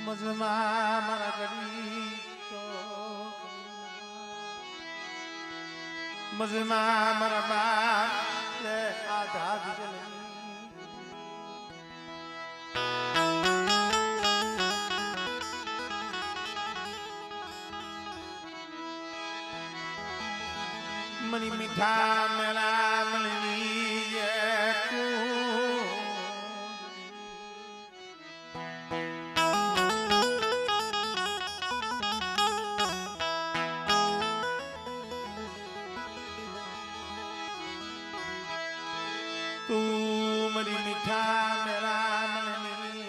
મજમાં મારા ગરી તો મજમાં મારા બાપ આધા દીધેલી મની મીઠા મેળા મળી તું મરી મીઠા મેળા મળી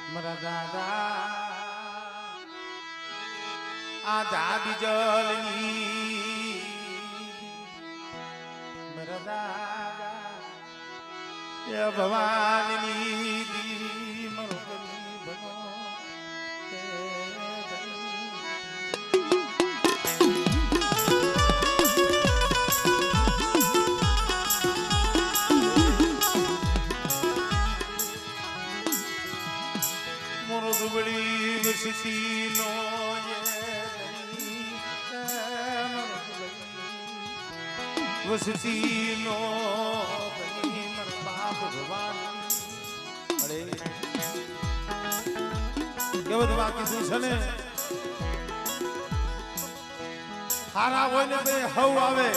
મારા દાદા આ દાદી જલની મારા દાદા એ ભવાનની દી મારો ગરી ભગો મોરો દુબળી વસતી નો વસતી નો બાપ ભગવાન અરે કેવું બાકી શું છે ને હારા હોય ને તો હવ આવે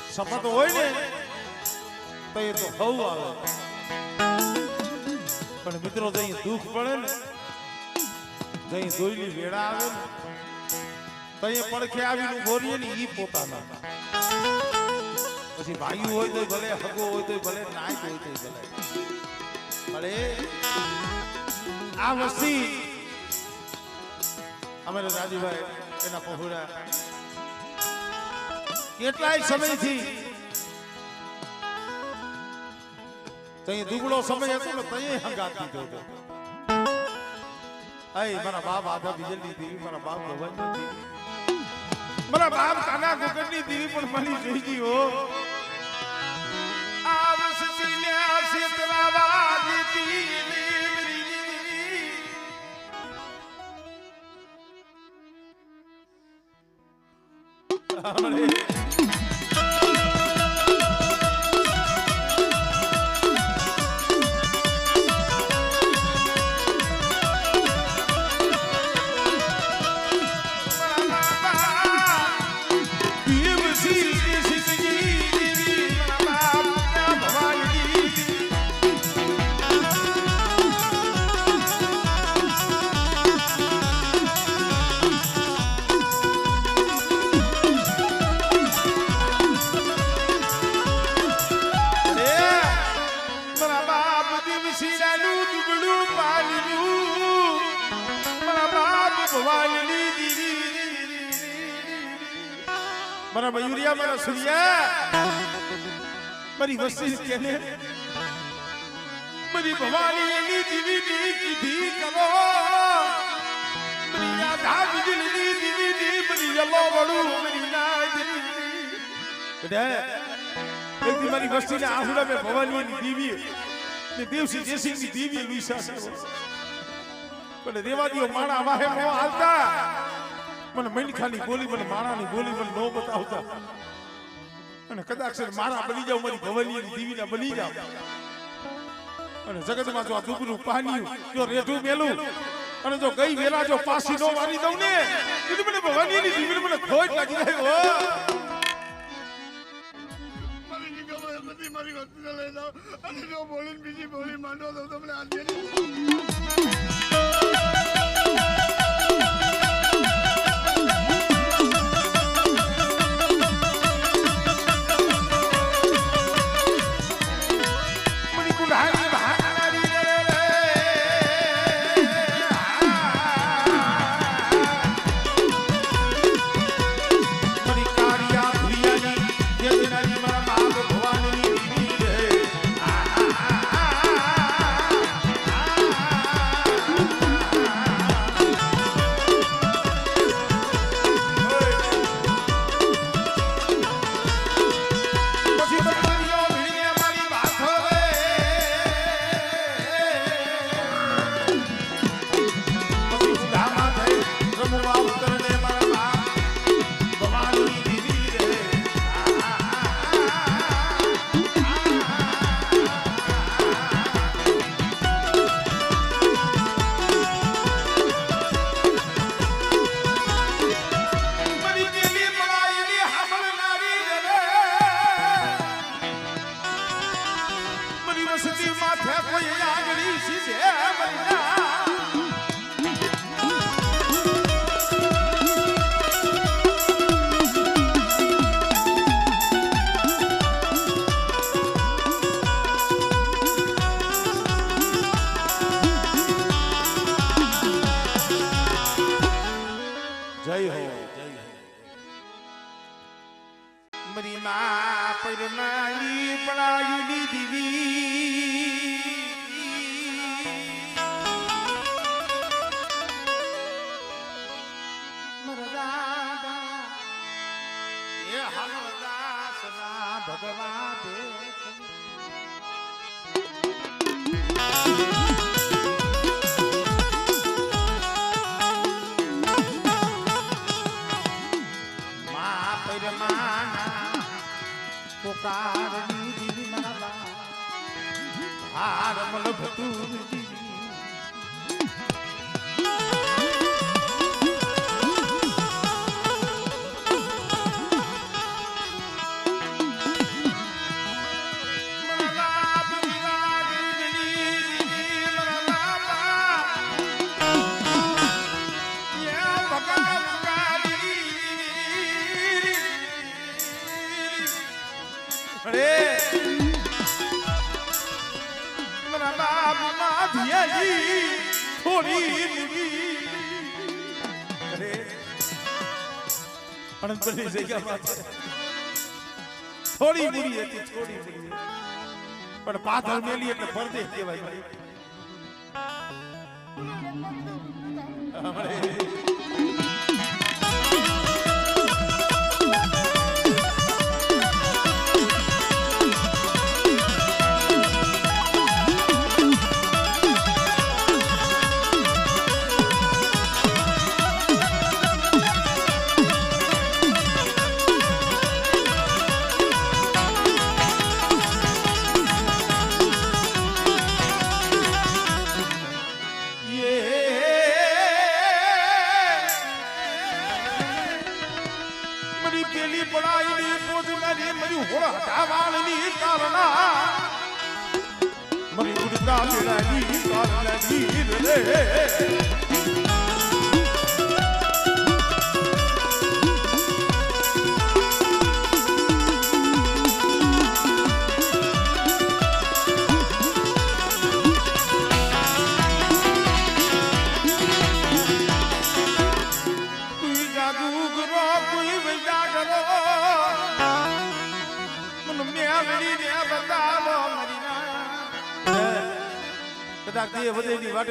શપથ હોય ને તો એ તો હવ આવે પણ મિત્રો જઈ દુઃખ પડે ને જઈ દોઈલી વેળા આવે ને તઈ પડખે આવીને બોરીએ ને ઈ પોતાના પછી ભાઈ હોય તો ભલે હગો હોય તો ભલે નાય હોય તો ભલે અરે આ વસ્તી અમારે રાજુભાઈ એના પહોળા કેટલાય સમયથી તઈ દુબળો સમય હતો ને તઈ હંગાત દીધો હતો આય મારા બાપ આધા બીજલની દેવી મારા બાપ ભવનની દેવી મારા બાપ કાના ગોગરની દેવી પણ મળી જોઈ ગઈ હો આવસ સિલ્યા સેતરાવા દેતી મેરી મારા મયુરિયા મારા સૂર્યા મારી વસ્તી કેને મારી ભવાની એની દીવીની કીધી કરો મારી આધા બીજલની દીવીની મારી યલો વડું મારી ના દીવી બેટા એક દી મારી વસ્તીના આહુડા મે ભવાનીની દીવી ને દેવસી જેસિંગની દીવી વિશ્વાસ પણ દેવાદીઓ માણા વાહે નો આવતા મને મૈનખાની બોલી મને માણાની બોલી મને નો બતાવતા અને કદાચ મારા બની જાવ મારી ભવનીની દીવીના બની જાવ અને જગતમાં જો આ દુબરું પાણીયું જો રેઢું મેલું અને જો ગઈ વેલા જો પાસી નો મારી દઉં ને તો મને ભવનીની દીવીને મને ખોટ લાગી જાય હો મારી વસ્તુ લઈ જાવ અને જો બોલીને બીજી બોલી માંડો તો તમને આજે માં પરમાની પડાયુની દીવી મરદાદા એ હમદાસના ભગવાન પોકારની દીવી મારા હાર મલ ભતુર થોડી મૂરી હતી થોડી મૂરી પણ પાથર મેલી એટલે પરદેશ કહેવાય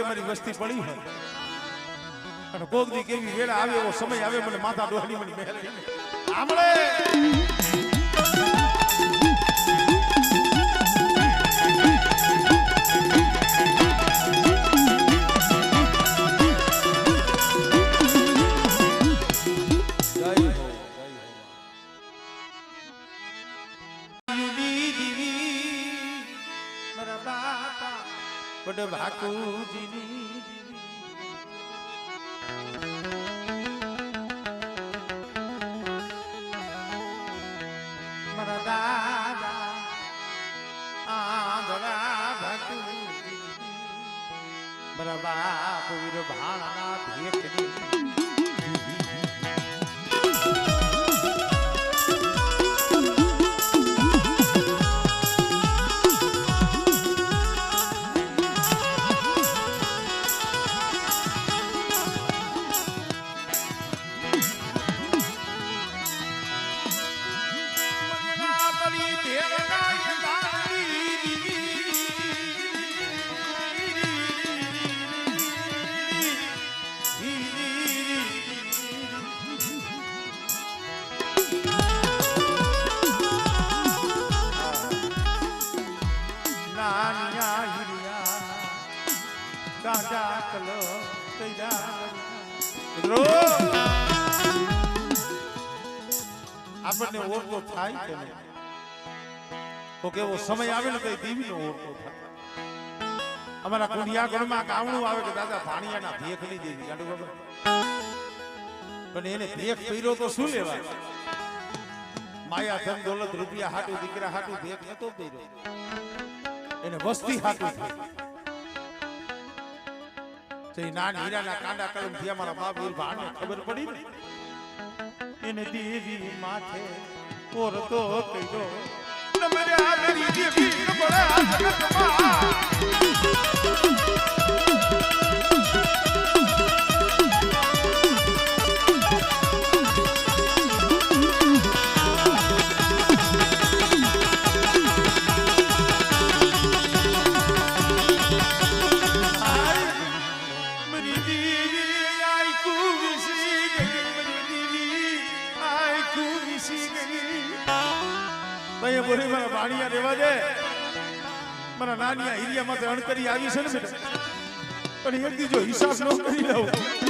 મારી વસ્તી પડી હોય અને કોક દી કેવી વેળા આવે એવો સમય આવે મને માથા ડોહની મને મહેલ આમળે બડ ભાકુજીની મારા દાદા આંધળા ભાકુજી મારા બાપ વીર ભાણા ભેખની આપણને ઓળખો થાય કે નહીં તો કેવો સમય આવે ને કઈ દેવીનો ઓળખો થાય અમારા કુંડિયા ગણમાં ગામડું આવે કે દાદા ભાણિયાના ભેખ નહીં દેવી ગાડું બાબા પણ એને ભેખ કર્યો તો શું લેવા માયા ધન દોલત રૂપિયા હાટું દીકરા હાટું ભેખ નતો કર્યો એને વસ્તી હાટું થઈ નાન હીરાના કાંડા કલમ થી અમારા બાપ વીર ભાણને ખબર પડી ને એને દેવી માથે ઓરતો કર્યો નમર્યા મેરી દેવી બડા જગતમાં દીવી આઈ કુવિસી ગઈ મારી દીવી આઈ કુવિસી ગઈ તય બોરી મારા ભાણિયા રેવા દે મારા નાનિયા હિરિયા માથે અણકરી આવી છે ને બેટા પણ એક દી જો હિસાબ ન કરી લઉં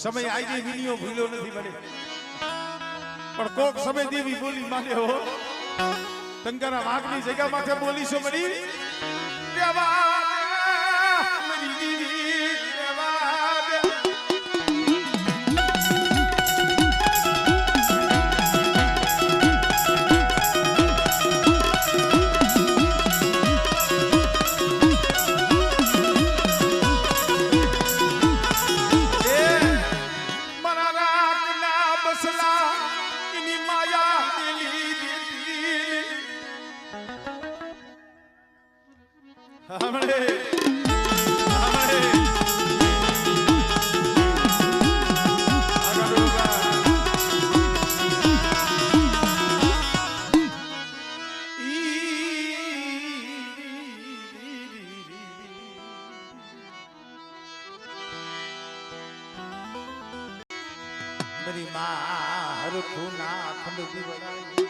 સમય આજે વિનિયો ભૂલ્યો નથી મને પણ કોક સમય દેવી બોલી માને હો તંકારા વાઘની જગ્યા માથે બોલીશો મરી દેવા મરી દીવી દેવા मेरी माँ हर खूना खंड दिवराई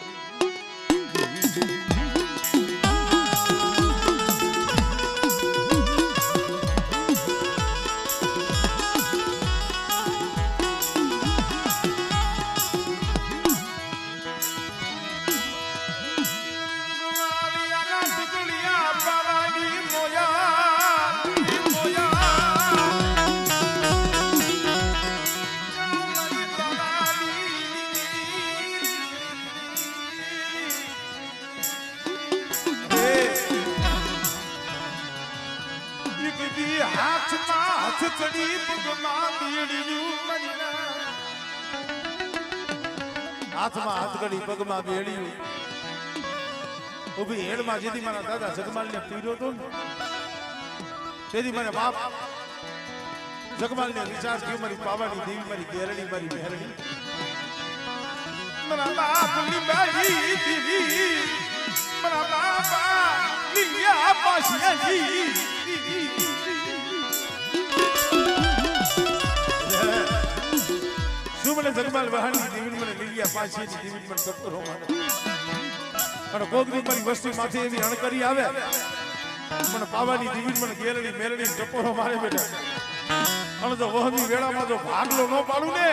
હાથમાં હાથકડી પગમાં બેડ્યું ઉભી હેડમાં જેથી મારા દાદા જગમાલને પીર્યો હતો ને તેથી મને બાપ જગમાલને વિચાર થયો મારી પાવાની દેવી મારી ગેરડી મારી મહેરડી મારા બાપની બાઈ દેવી મારા બાપા લીયા પાછી મને જગમાલ વહાણી દેવી મને લીયા પાછી દેવી મને સત્તરો માને અને કોકની મારી વસ્તી માથે એવી અણકરી આવે મને પાવાની દેવી મને ગેરડી મેરડી ટપોરો મારે બેટા અને જો વહમી વેળામાં જો ભાગલો ન પાડું ને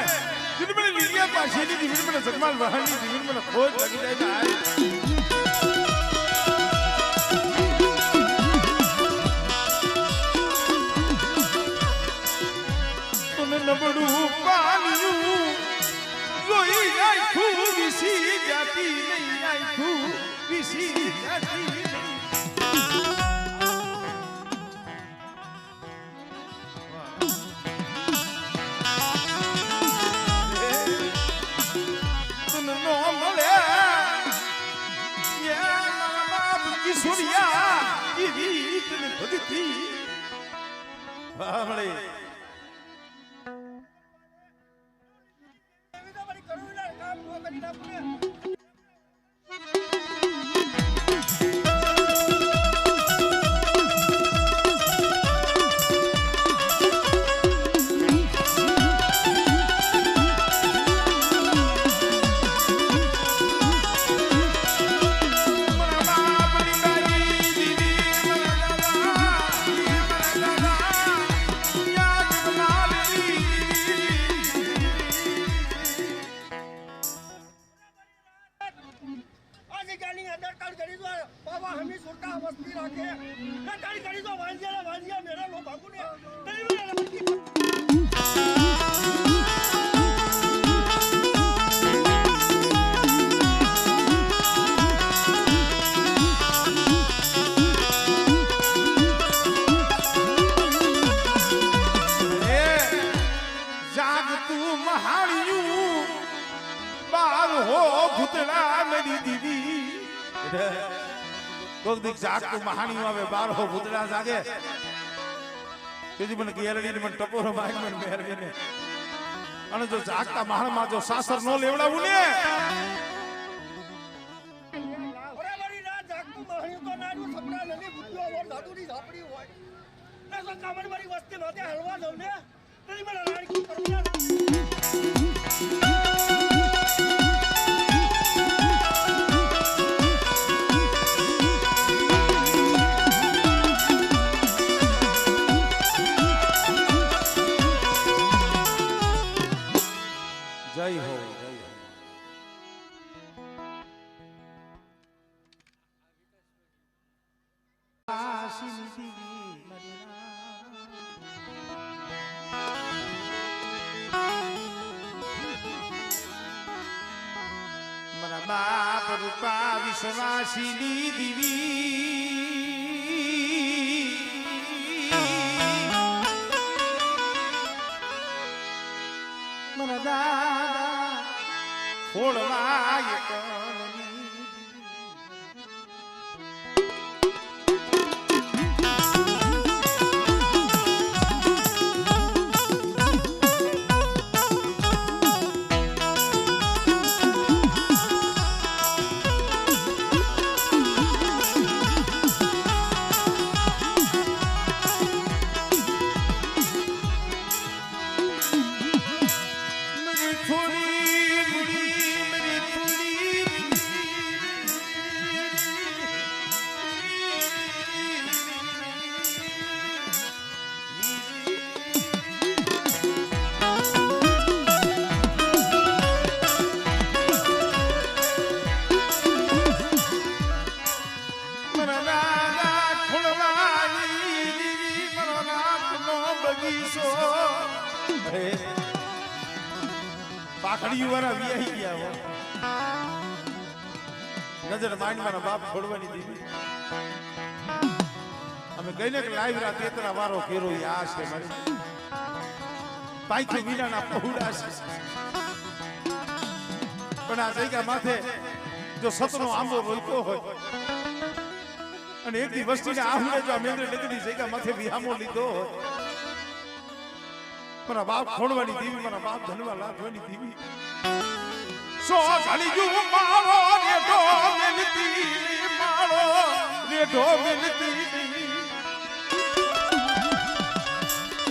દેવી મને લીયા પાછી દેવી મને જગમાલ વહાણી દેવી મને ખોજ લાગી જાય ને નબળું પાલ્યું જોઈ આખું વિસી જાતી નહીં આખું વિસી જાતી તુન નો મળે મારા બાપ કિશોરિયા એવી તને ભગતી મળે ભૂતડા મેરી દીવી કોક દીક જાગતું મહાણી આવે 12 ભૂતડા જાગે તેથી મને ગેરડી મને ટપોરો મારી મને મેરવીને અને જો જાગતા મહાણમાં જો સાસર નો લેવડાવું ને બરાબરી ના જાગતું મહાણી તો નાનું સપના નની બુદ્ધિઓ ઓર દાદુની ઝાપડી હોય ને તો કામણ મારી વસ્તી માથે હલવા દઉં ને તેની મને રાણી કરું જય હો મારા બાપ રૂપા વિશ્વાસીની દીવી મારા દાદા ખોળવાય પાખડી વાળા વિયાઈ ગયા નજર માંડ મારા બાપ છોડવાની દીધી અમે કહીને કે લાઈવ રાત તેતરા વારો કેરો આ છે મારી પાઈખી વિનાના પહોળા છે પણ આ જગ્યા માથે જો સતનો આંબો રોલતો હોય અને એક દી વસ્તીને આહુડે જો આ મેંદરે નગરી જગ્યા માથે વિહામો લીધો હોય મારા બાપ ખોડવાની દીવી મારા બાપ ધનવા લાગવાની દીવી સો ઘાલી જુ માળો રેઢો મેલતી માળો રેઢો મેલતી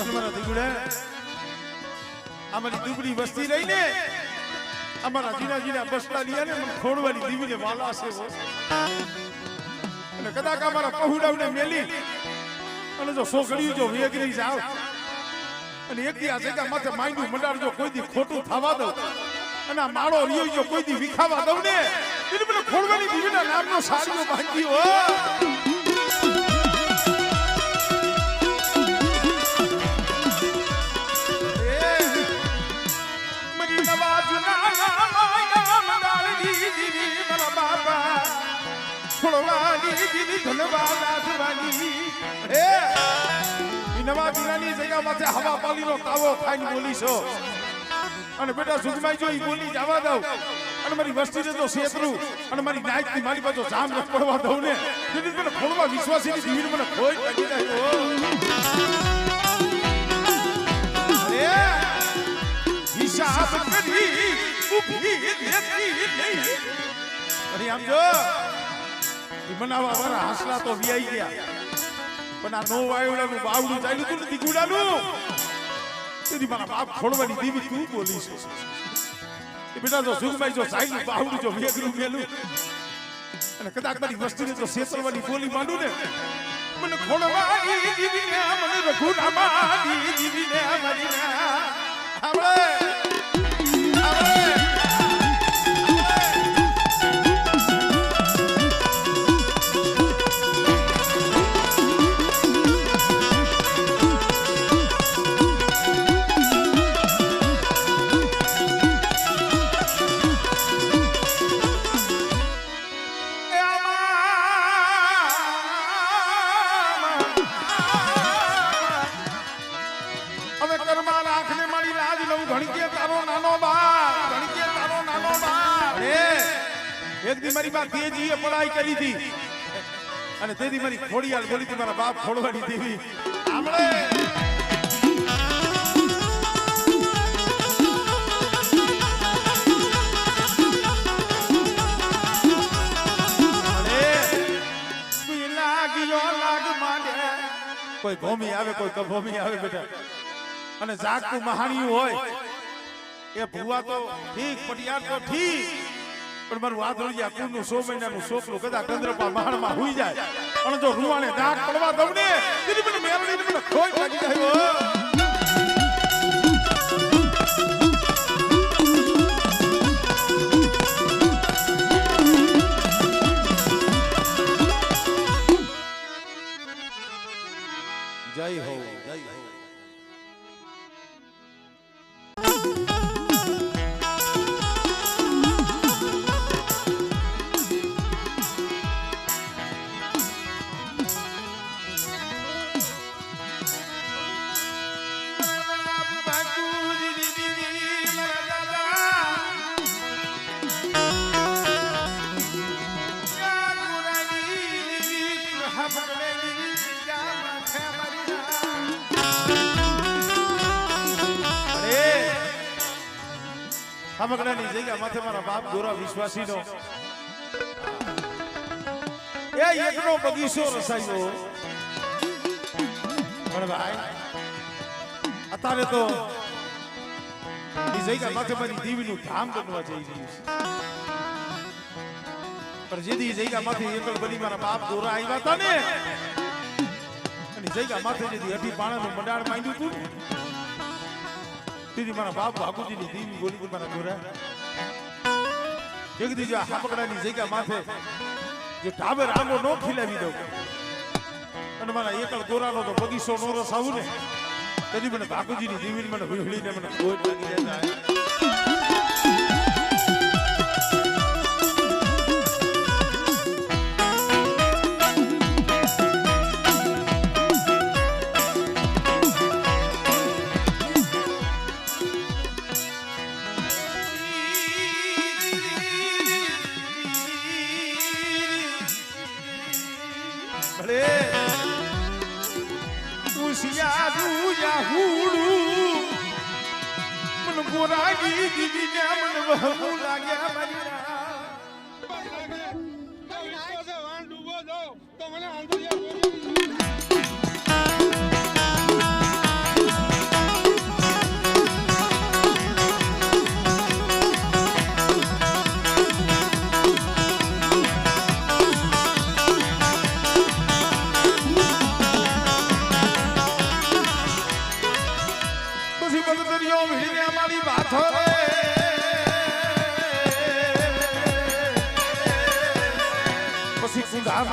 મારા દીવડે અમારી દુબળી વસ્તી રહીને અમારા જીના જીના બસલા લીયા ને મને ખોડવાની દીવીને વાલા છે અને કદાચ અમારા પહુડાવને મેલી અને જો સોગડિયું જો વેગરી જાવ અને એક દી આ જગ્યા માથે માંડ્યું મંડાડજો કોઈ દી ખોટું થવા દઉં અને આ માળો રિયો જો કોઈ દી વિખાવા દઉં ને એટલે મને ખોડવાની દીવીના નામનો સાડીઓ બાંધી હો મરી નવાજના માયા મંડાળી દીવી મારા બાપા ખોડવાની દીવી ધનવા લાજવાની હે નવા દિનાની જગ્યા માથે હવા પાલીનો તાવો ખાઈને બોલી છો અને બેટા સુજમાઈ જો ઈ બોલી જવા દઉં અને મારી વસ્તીને તો શેતરું અને મારી નાઈકની મારી પાછો જામ ન પડવા દઉં ને જેથી મને ખોળવા વિશ્વાસીની દીવીને મને ખોઈ કાઢી નાખ્યો અરે હિસાબ કરી ઊભી દેતી નહીં અરે આમ જો ઈ મનાવા વાળા હાસલા તો વિયાઈ ગયા પણ આ નો વાયુડાનું બાવડું ચાલ્યું તું નથી ગુડાનું તેથી મારા બાપ ખોડવાની દીવી તું બોલી છે એ બેટા જો સુગમાઈ જો ચાલ્યું બાવડું જો વેગરું મેલું અને કદાચ મારી વસ્તીને જો શેતરવાની બોલી માંડું ને મને ખોડવાની દીવીને મને રઘુનામાની દીવીને મારી આપણે ઘણી એક દી મારી માં તેજીએ પઢાઈ કરી હતી અને તેથી મારી ખોડિયાલ બોલી હતી મારા બાપ ખોડવાની દેવી આપણે કોઈ ભૂમિ આવે કોઈ કભૂમિ આવે બેટા અને જાગતું મહાણિયું હોય એ ભુવા તો ઠીક પટિયાર તો ઠીક પણ મારું વાદળિયા કુળનું 100 મહિનાનું છોકરું કદા કંદરપા મહાણમાં હુઈ જાય અને જો રૂવાને ડાક પડવા દઉં ને તેની મને મેલડીને મને ખોઈ લાગી જાય જય હો જય હો મગડાની જગ્યા માથે મારા બાપ ગોરા વિશ્વાસીનો એ એકનો બગીચો રસાયો પણ ભાઈ અત્યારે તો એ જગ્યા માથે મારી દેવીનું ધામ બનવા જઈ રહ્યું છે પણ જેથી જગ્યા માથે એકલ બની મારા બાપ ગોરા આવ્યા હતા ને અને જગ્યા માથે જેથી અઢી પાણાનું મંડાણ માંડ્યું હતું તેથી મારા બાપ બાપુજીની દેવી બોલી મારા ગોરા જગદી જો હાપકડાની જગ્યા માથે જો ટાબર આંગો નો ખીલાવી દઉં અને મારા એકલ ગોરાનો તો બગીચો નો રસ આવું ને તેથી મને બાપુજીની દેવીને મને વિહળીને મને ગોળ લાગી જાય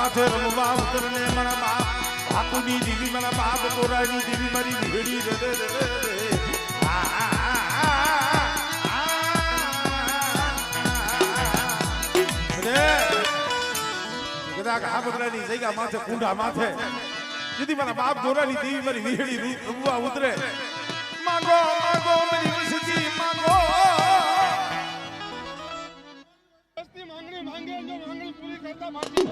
માથે રમવા ઉતરને મારા બાપ બાપુની દીવી મારા બાપ ગોરાની દીવી મારી ભેડી રે રે રે કદાચ આ બગડાની જગ્યા માથે કુંડા માથે જેથી મારા બાપ ગોરાની દેવી મારી વિહળી રમવા ઉતરે માંગો માંગો મારી વસતી માંગો માંગણી માંગે જો માંગણી પૂરી કરતા બાકી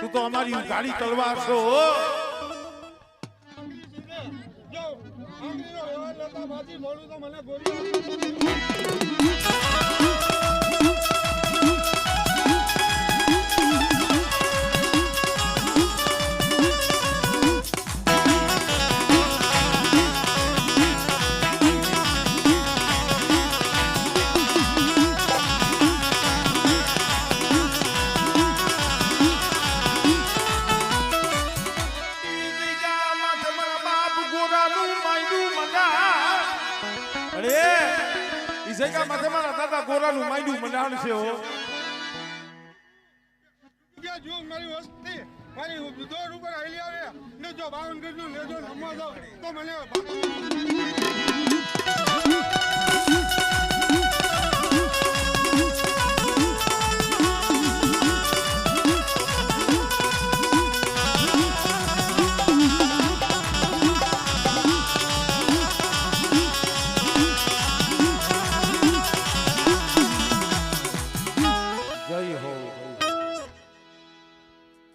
તું તો અમારી ગાડી તલવાર છો જો માંગણીનો વ્યવહાર લેતા બાજી મોડું તો મને ગોળી જગ્યા માથે મારા દાદા ગોરાનું માંડ્યું મંડાણ છે હો ત્યાં જો મારી વસ્તી મારી દોર ઉપર હાલી આવે ને જો 52 ગજનું લેજો રમવા જાવ તો મને